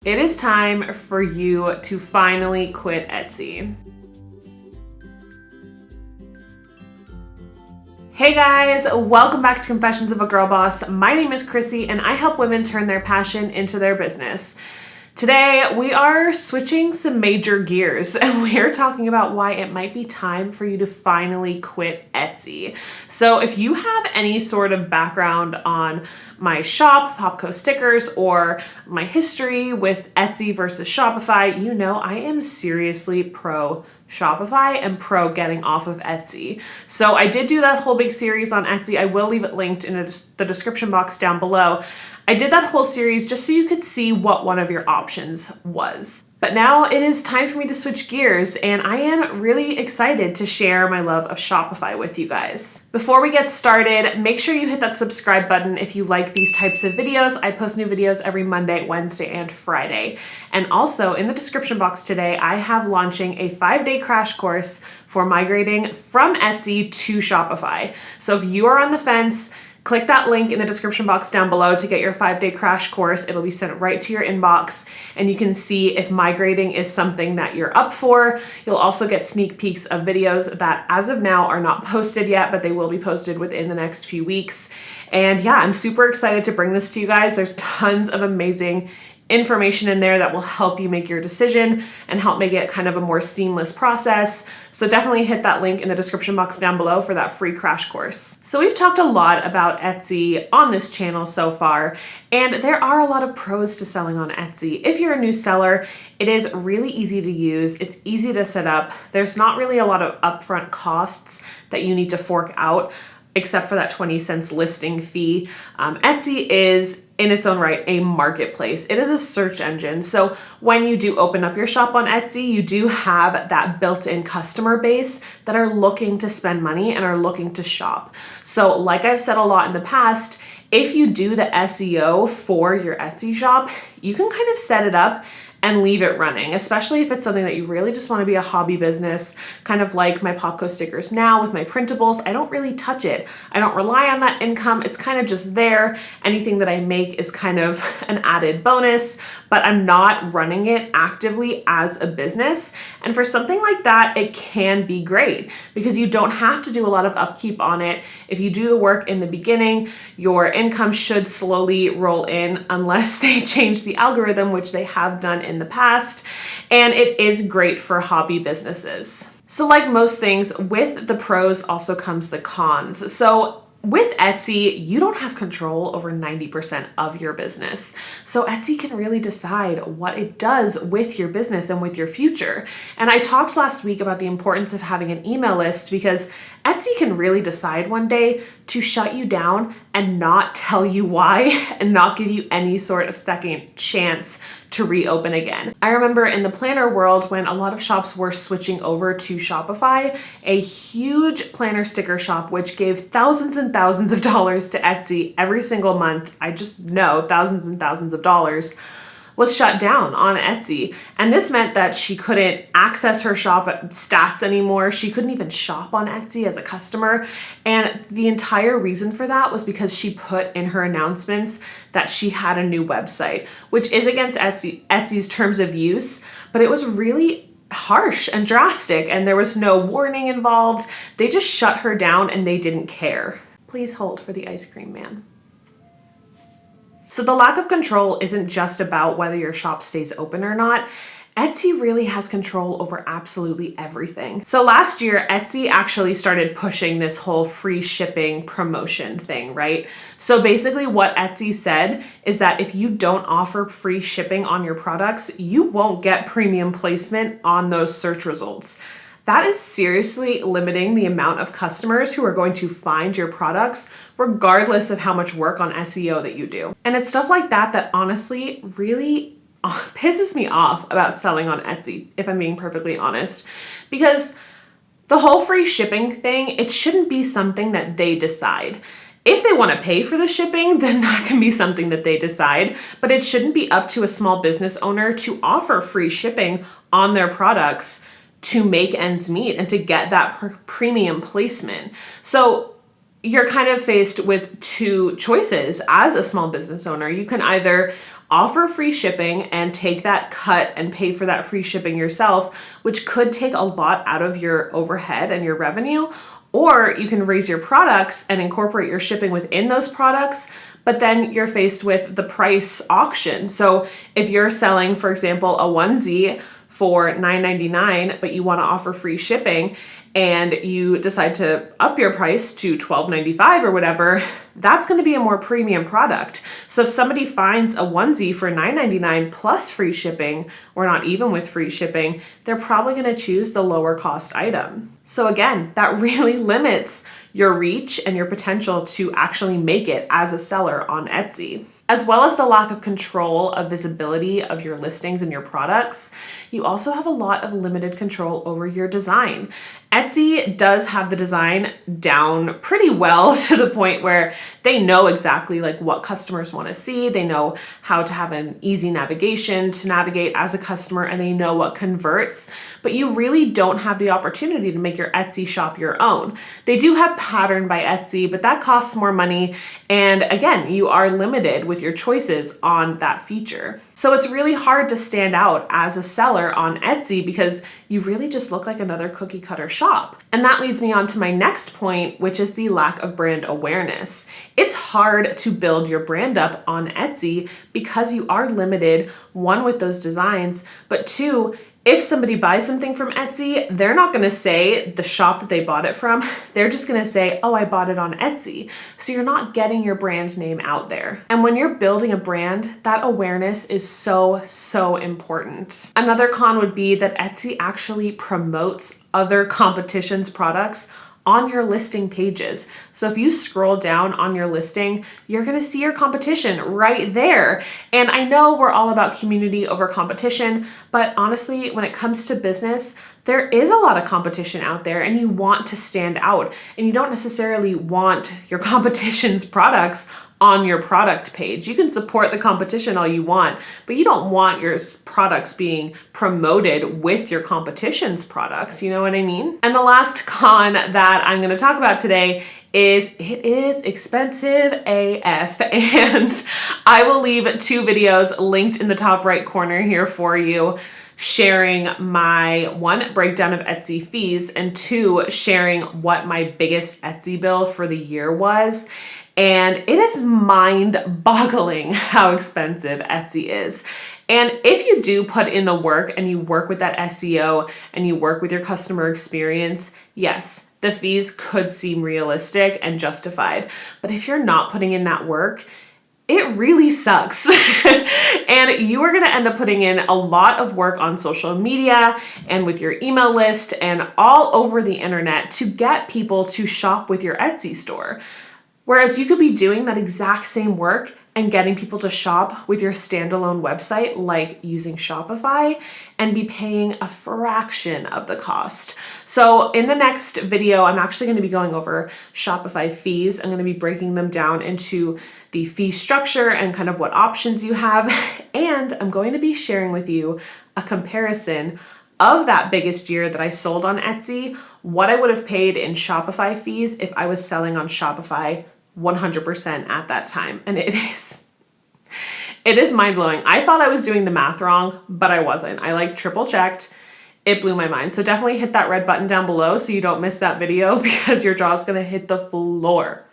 It is time for you to finally quit Etsy. Hey guys, welcome back to Confessions of a Girl Boss. My name is Chrissy and I help women turn their passion into their business. Today, we are switching some major gears and we are talking about why it might be time for you to finally quit Etsy. So if you have any sort of background on my shop, Popco stickers, or my history with Etsy versus Shopify, you know I am seriously pro Shopify and pro getting off of Etsy. So I did do that whole big series on Etsy. I will leave it linked in the description box down below. I did that whole series just so you could see what one of your options was. But now it is time for me to switch gears, and I am really excited to share my love of Shopify with you guys. Before we get started, make sure you hit that subscribe button if you like these types of videos. I post new videos every Monday, Wednesday, and Friday. And also in the description box today, I have launching a 5-day crash course for migrating from Etsy to Shopify. So if you are on the fence, click that link in the description box down below to get your 5-day crash course. It'll be sent right to your inbox and you can see if migrating is something that you're up for. You'll also get sneak peeks of videos that as of now are not posted yet, but they will be posted within the next few weeks. And yeah, I'm super excited to bring this to you guys. There's tons of amazing information in there that will help you make your decision and help make it kind of a more seamless process. So definitely hit that link in the description box down below for that free crash course. So we've talked a lot about Etsy on this channel so far, and there are a lot of pros to selling on Etsy. If you're a new seller, it is really easy to use. It's easy to set up. There's not really a lot of upfront costs that you need to fork out, except for that 20 cents listing fee. Etsy is in its own right a marketplace. It is a search engine. So when you do open up your shop on Etsy, you do have that built-in customer base that are looking to spend money and are looking to shop. So like I've said a lot in the past, if you do the SEO for your Etsy shop, you can kind of set it up and leave it running, especially if it's something that you really just want to be a hobby business, kind of like my Popco stickers now with my printables. I don't really touch it. I don't rely on that income. It's kind of just there. Anything that I make is kind of an added bonus, but I'm not running it actively as a business. And for something like that, it can be great because you don't have to do a lot of upkeep on it. If you do the work in the beginning, your income should slowly roll in unless they change the algorithm, which they have done in the past, and it is great for hobby businesses. So like most things, with the pros also comes the cons. So with Etsy, you don't have control over 90% of your business. So Etsy can really decide what it does with your business and with your future. And I talked last week about the importance of having an email list because Etsy can really decide one day to shut you down and not tell you why and not give you any sort of second chance to reopen again. I remember in the planner world when a lot of shops were switching over to Shopify, a huge planner sticker shop which gave thousands and thousands of dollars to Etsy every single month, I just know thousands and thousands of dollars, was shut down on Etsy. And this meant that she couldn't access her shop stats anymore. She couldn't even shop on Etsy as a customer. And the entire reason for that was because she put in her announcements that she had a new website, which is against Etsy's terms of use, but it was really harsh and drastic and there was no warning involved. They just shut her down and they didn't care. Please hold for the ice cream man. So the lack of control isn't just about whether your shop stays open or not. Etsy really has control over absolutely everything. So last year, Etsy actually started pushing this whole free shipping promotion thing, right? So basically what Etsy said is that if you don't offer free shipping on your products, you won't get premium placement on those search results. That is seriously limiting the amount of customers who are going to find your products, regardless of how much work on SEO that you do. And it's stuff like that that honestly really pisses me off about selling on Etsy, if I'm being perfectly honest, because the whole free shipping thing, it shouldn't be something that they decide. If they want to pay for the shipping, then that can be something that they decide, but it shouldn't be up to a small business owner to offer free shipping on their products to make ends meet and to get that premium placement. So you're kind of faced with two choices as a small business owner. You can either offer free shipping and take that cut and pay for that free shipping yourself, which could take a lot out of your overhead and your revenue, or you can raise your products and incorporate your shipping within those products, but then you're faced with the price auction. So if you're selling, for example, a onesie for $9.99, but you want to offer free shipping and you decide to up your price to $12.95 or whatever, that's going to be a more premium product. So if somebody finds a onesie for $9.99 plus free shipping, or not even with free shipping, they're probably going to choose the lower cost item. So again, that really limits your reach and your potential to actually make it as a seller on Etsy. As well as the lack of control of visibility of your listings and your products, you also have a lot of limited control over your design. Etsy does have the design down pretty well to the point where they know exactly like what customers want to see. They know how to have an easy navigation to navigate as a customer, and they know what converts, but you really don't have the opportunity to make your Etsy shop your own. They do have Pattern by Etsy, but that costs more money. And again, you are limited with your choices on that feature. So it's really hard to stand out as a seller on Etsy because you really just look like another cookie cutter shop. And that leads me on to my next point, which is the lack of brand awareness. It's hard to build your brand up on Etsy because you are limited, one, with those designs, but two, if somebody buys something from Etsy, they're not going to say the shop that they bought it from. They're just going to say, oh, I bought it on Etsy. So you're not getting your brand name out there. And when you're building a brand, that awareness is so, so important. Another con would be that Etsy actually promotes other competition's products on your listing pages. So if you scroll down on your listing, you're going to see your competition right there. And I know we're all about community over competition, but honestly, when it comes to business, there is a lot of competition out there and you want to stand out, and you don't necessarily want your competition's products on your product page. You can support the competition all you want, but you don't want your products being promoted with your competition's products. You know what I mean? And the last con that I'm going to talk about today is it is expensive AF. And I will leave two videos linked in the top right corner here for you, sharing my one, breakdown of Etsy fees, and two, sharing what my biggest Etsy bill for the year was. And it is mind-boggling how expensive Etsy is. And if you do put in the work and you work with that SEO and you work with your customer experience, yes, the fees could seem realistic and justified. But if you're not putting in that work, it really sucks. And you are going to end up putting in a lot of work on social media and with your email list and all over the internet to get people to shop with your Etsy store. Whereas you could be doing that exact same work and getting people to shop with your standalone website, like using Shopify, and be paying a fraction of the cost. So in the next video, I'm actually going to be going over Shopify fees. I'm going to be breaking them down into the fee structure and kind of what options you have. And I'm going to be sharing with you a comparison of that biggest year that I sold on Etsy, what I would have paid in Shopify fees if I was selling on Shopify 100% at that time. And it is mind-blowing. I thought I was doing the math wrong, but I wasn't. I triple checked. It blew my mind. So definitely hit that red button down below so you don't miss that video because your jaw's gonna hit the floor.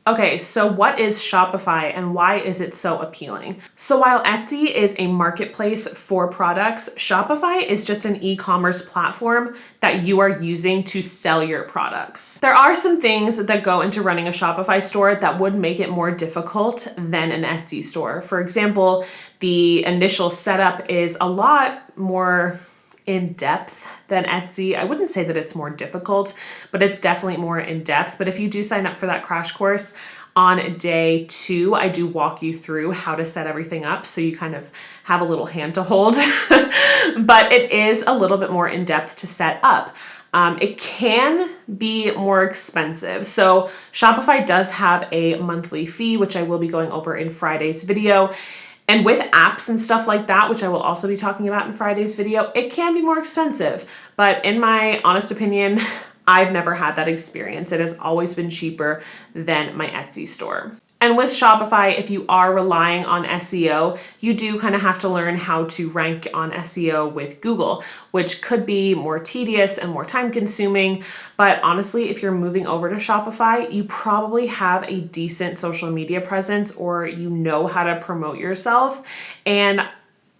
Okay, so what is Shopify and why is it so appealing? So while Etsy is a marketplace for products, Shopify is just an e-commerce platform that you are using to sell your products. There are some things that go into running a Shopify store that would make it more difficult than an Etsy store. For example, the initial setup is a lot more in depth than Etsy. I wouldn't say that it's more difficult, but it's definitely more in depth. But if you do sign up for that crash course on day 2, I do walk you through how to set everything up so you kind of have a little hand to hold. But it is a little bit more in depth to set up. It can be more expensive. So Shopify does have a monthly fee, which I will be going over in Friday's video. And with apps and stuff like that, which I will also be talking about in Friday's video, it can be more expensive. But in my honest opinion, I've never had that experience. It has always been cheaper than my Etsy store. And with Shopify, if you are relying on SEO, you do kind of have to learn how to rank on SEO with Google, which could be more tedious and more time consuming. But honestly, if you're moving over to Shopify, you probably have a decent social media presence, or you know how to promote yourself, and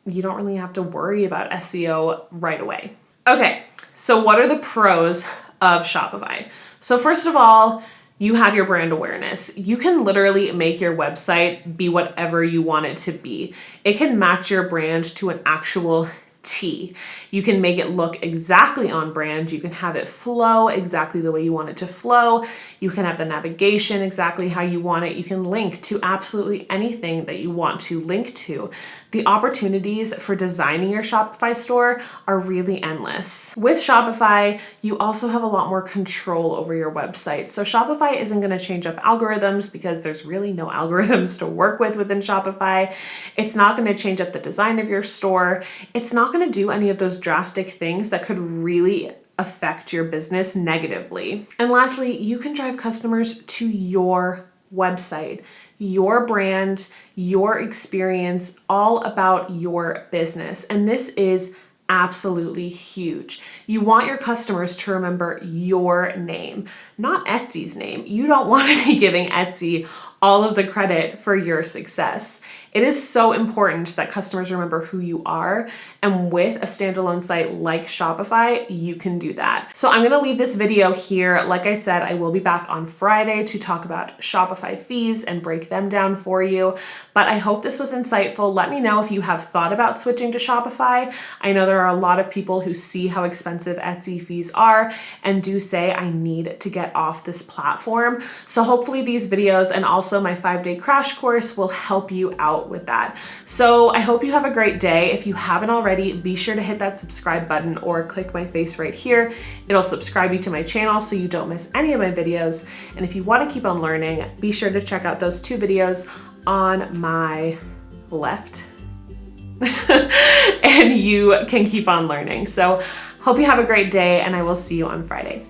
you don't really have to worry about SEO right away. Okay, so what are the pros of Shopify? So first of all, you have your brand awareness. You can literally make your website be whatever you want it to be. It can match your brand to an actual T. You can make it look exactly on brand. You can have it flow exactly the way you want it to flow. You can have the navigation exactly how you want it. You can link to absolutely anything that you want to link to. The opportunities for designing your Shopify store are really endless. With Shopify, you also have a lot more control over your website. So Shopify isn't going to change up algorithms, because there's really no algorithms to work with within Shopify. It's not going to change up the design of your store. It's not going to do any of those drastic things that could really affect your business negatively. And lastly, you can drive customers to your website, your brand, your experience, all about your business. And this is absolutely huge. You want your customers to remember your name, not Etsy's name. You don't want to be giving Etsy all of the credit for your success. It is so important that customers remember who you are. And with a standalone site like Shopify, you can do that. So I'm going to leave this video here. Like I said, I will be back on Friday to talk about Shopify fees and break them down for you. But I hope this was insightful. Let me know if you have thought about switching to Shopify. I know there are a lot of people who see how expensive Etsy fees are and do say, I need to get off this platform. So hopefully these videos, and also my 5-day crash course, will help you out with that. So I hope you have a great day. If you haven't already, be sure to hit that subscribe button or click my face right here. It'll subscribe you to my channel so you don't miss any of my videos. And if you want to keep on learning, be sure to check out those 2 videos on my left. And you can keep on learning. So hope you have a great day, and I will see you on Friday.